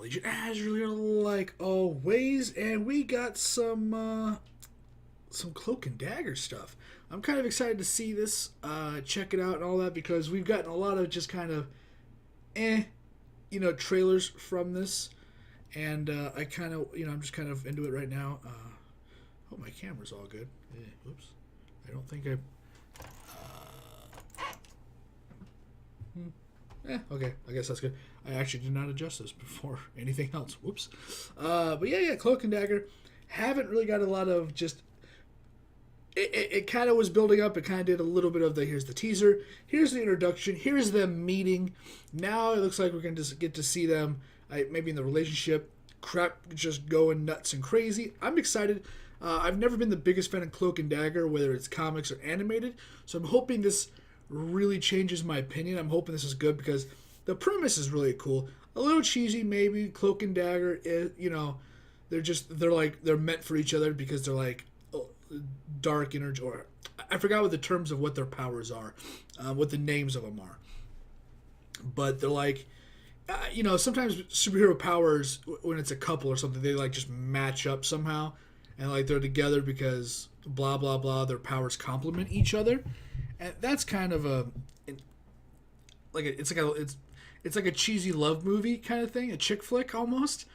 Legion Azure like always, and we got some Cloak and Dagger stuff. I'm kind of excited to see this, check it out and all that, because we've gotten a lot of just kind of trailers from this, and I kind of, I'm just kind of into it right now. Hope my camera's all good. Oops. I don't think I... okay. I guess that's good. I actually did not adjust this before anything else. Whoops. But yeah, Cloak and Dagger. Haven't really got a lot of just... It kind of was building up. It kind of did a little bit of the, here's the teaser, here's the introduction, here's them meeting. Now it looks like we're going to just get to see them, maybe in the relationship. Crap just going nuts and crazy. I'm excited. I've never been the biggest fan of Cloak and Dagger, whether it's comics or animated. So I'm hoping this really changes my opinion. I'm hoping this is good because the premise is really cool. A little cheesy, maybe. Cloak and Dagger, they're meant for each other because they're like dark energy, or I forgot what the terms of what their powers are, what the names of them are. But they're like, sometimes superhero powers, when it's a couple or something, they like just match up somehow, and like they're together because blah blah blah. Their powers complement each other, and that's kind of it's like a cheesy love movie kind of thing, a chick flick almost.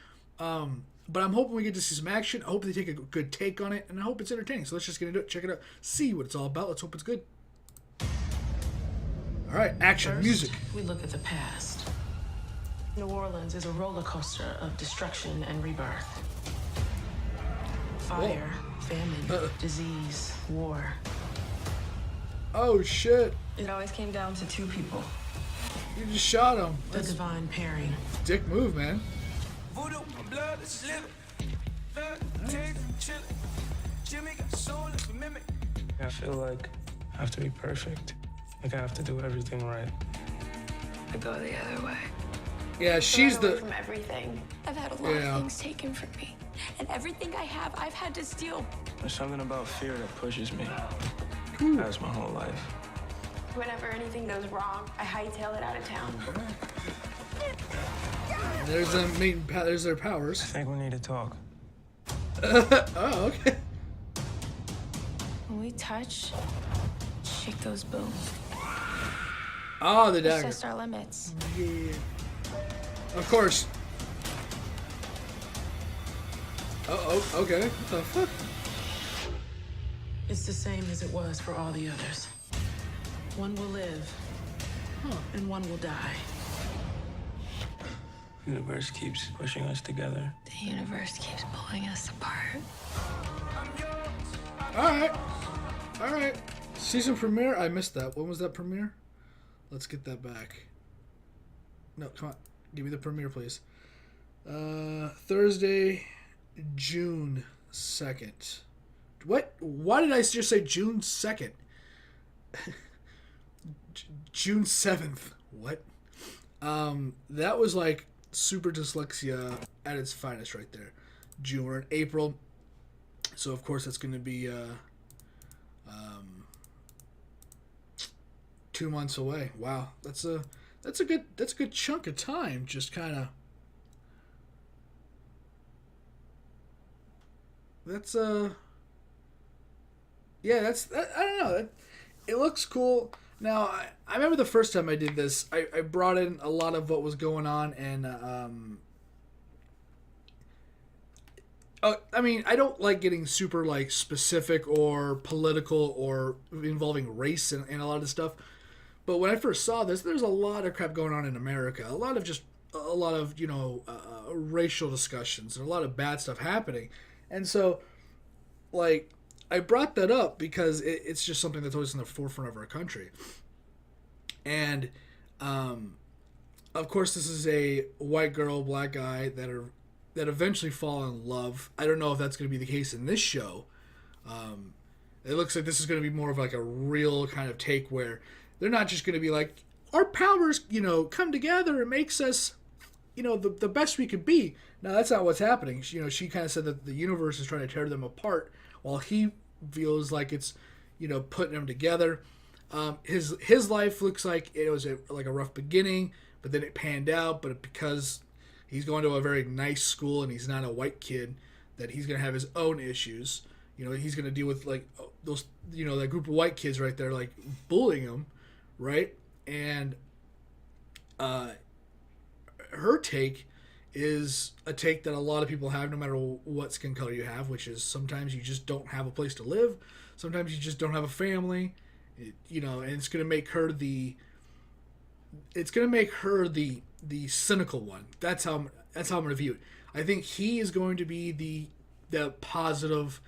But I'm hoping we get to see some action. I hope they take a good take on it, and I hope it's entertaining. So let's just get into it, check it out, see what it's all about. Let's hope it's good. All right, action, First, music. We look at the past. New Orleans is a roller coaster of destruction and rebirth. Fire, famine, disease, war. Oh, shit. It always came down to two people. You just shot him. The divine pairing. Dick move, man. Voodoo, my blood is living. Blood, taste, chillin'. Jimmy got soul if we mimic. I feel like I have to be perfect. Like I have to do everything right. I go the other way. Yeah, she's away the... from everything. I've had a lot of things taken from me. And everything I have, I've had to steal. There's something about fear that pushes me. That's my whole life. Whenever anything goes wrong, I hightail it out of town. There's them meeting. There's their I powers. think we need to talk. Oh, okay. When we touch, shake those booms. Oh, the dagger. Test our limits. Yeah. Of course. Oh, okay. What the fuck? It's the same as it was for all the others. One will live, and one will die. The universe keeps pushing us together. The universe keeps pulling us apart. All right. Season premiere. I missed that. When was that premiere? Let's get that back. No, come on. Give me the premiere, please. Thursday, June 2nd. What? Why did I just say June 2nd? June 7th. What? That was like super dyslexia at its finest right there. June. We're in April. So of course that's going to be 2 months away. Wow. That's a good chunk of time, just kind of. I don't know. It looks cool. Now, I remember the first time I did this, I brought in a lot of what was going on, and I don't like getting super like specific or political or involving race and a lot of stuff. But when I first saw this, there's a lot of crap going on in America. A lot of racial discussions and a lot of bad stuff happening. And so, like, I brought that up because it's just something that's always in the forefront of our country. And, of course, this is a white girl, black guy that eventually fall in love. I don't know if that's going to be the case in this show. It looks like this is going to be more of like a real kind of take where they're not just going to be like, our powers, come together. It makes us, the best we could be. No, that's not what's happening. She kind of said that the universe is trying to tear them apart while he feels like it's, putting them together. His life looks like it was like a rough beginning, but then it panned out. But because he's going to a very nice school and he's not a white kid, that he's going to have his own issues. You know, he's going to deal with like those, you know, that group of white kids right there, like bullying him, right? And her take is a take that a lot of people have, no matter what skin color you have, which is sometimes you just don't have a place to live, sometimes you just don't have a family, you know, and it's going to make her the cynical one. That's how I'm going to view it. I think he is going to be the positive,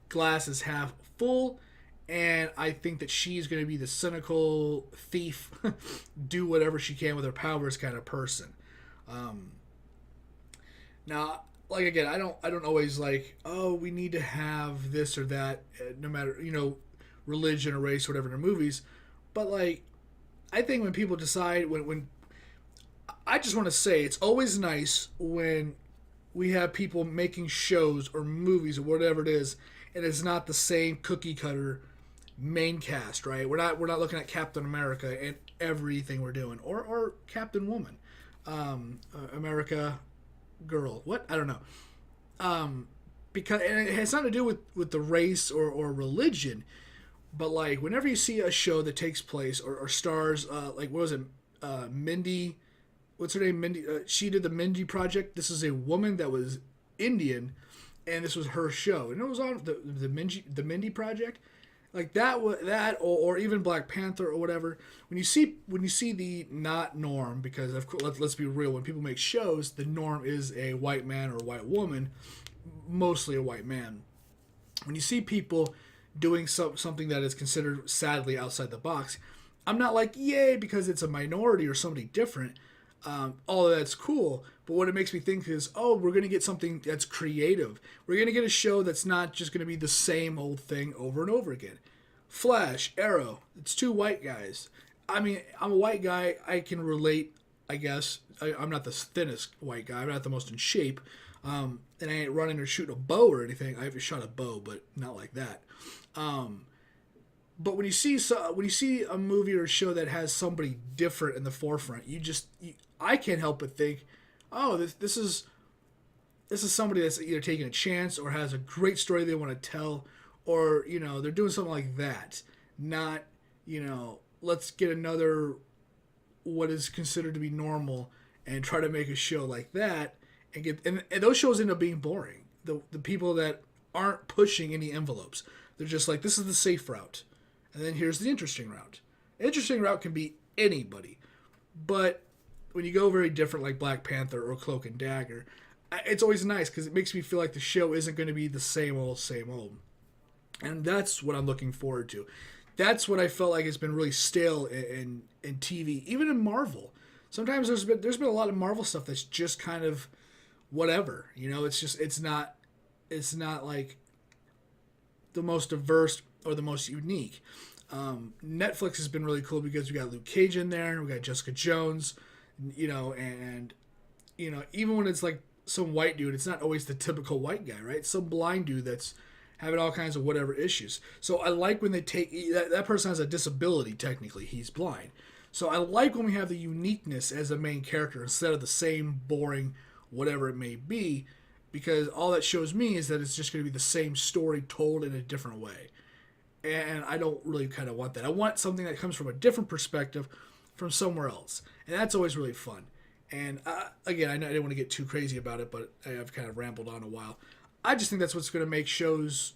glass is half full, and I think that she's going to be the cynical thief, do whatever she can with her powers kind of person. Now, like again, I don't always like, oh, we need to have this or that, no matter, you know, religion or race or whatever in the movies. But like, I think when people decide, when I just want to say, it's always nice when we have people making shows or movies or whatever it is, and it's not the same cookie cutter main cast, right? We're not looking at Captain America and everything we're doing, or Captain Woman, America Girl, what, I don't know, because, and it has nothing to do with the race or religion, but like whenever you see a show that takes place or stars, like what was it, Mindy, what's her name, Mindy, she did the Mindy Project. This is a woman that was Indian, and this was her show, and it was on the Mindy Project, like that or even Black Panther or whatever. When you see the not norm, because of course, let's be real, when people make shows, the norm is a white man or a white woman, mostly a white man. When you see people doing something that is considered sadly outside the box, I'm not like yay because it's a minority or somebody different. All of that's cool, but what it makes me think is, oh, we're going to get something that's creative. We're going to get a show that's not just going to be the same old thing over and over again. Flash, Arrow, it's two white guys. I mean, I'm a white guy. I can relate, I guess. I'm not the thinnest white guy. I'm not the most in shape. And I ain't running or shooting a bow or anything. I haven't shot a bow, but not like that. But when you see a movie or a show that has somebody different in the forefront, I can't help but think, oh, this is somebody that's either taking a chance or has a great story they want to tell, or you know, they're doing something like that. Not, you know, let's get another what is considered to be normal and try to make a show like that and those shows end up being boring. The people that aren't pushing any envelopes, they're just like, this is the safe route. And then here's the interesting route. Interesting route can be anybody. But when you go very different, like Black Panther or Cloak and Dagger, it's always nice because it makes me feel like the show isn't going to be the same old, same old. And that's what I'm looking forward to. That's what I felt like has been really stale in TV, even in Marvel. Sometimes there's been a lot of Marvel stuff that's just kind of whatever. You know, it's not like the most diverse or the most unique. Netflix has been really cool because we got Luke Cage in there, we got Jessica Jones, you know, and you know, even when it's like some white dude, it's not always the typical white guy, right? Some blind dude that's having all kinds of whatever issues. So I like when they take that person has a disability. Technically, he's blind. So I like when we have the uniqueness as a main character instead of the same boring whatever it may be, because all that shows me is that it's just going to be the same story told in a different way. And I don't really kind of want that. I want something that comes from a different perspective from somewhere else. And that's always really fun. And again, I didn't want to get too crazy about it, but I've kind of rambled on a while. I just think that's what's going to make shows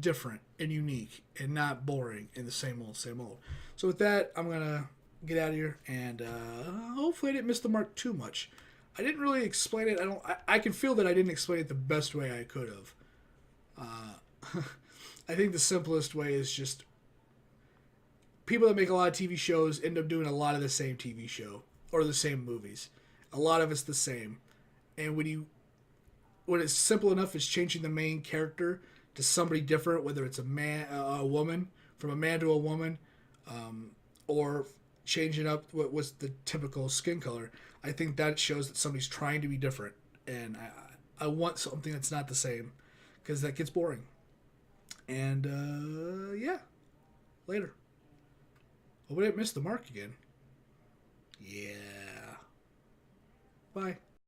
different and unique and not boring and the same old, same old. So with that, I'm going to get out of here, and hopefully I didn't miss the mark too much. I didn't really explain it. I can feel that I didn't explain it the best way I could have. I think the simplest way is just people that make a lot of TV shows end up doing a lot of the same TV show or the same movies. A lot of it's the same. And when it's simple enough as changing the main character to somebody different, whether it's a woman, from a man to a woman, or changing up what was the typical skin color, I think that shows that somebody's trying to be different. And I want something that's not the same, because that gets boring. And, yeah. Later. Hope I didn't miss the mark again. Yeah. Bye.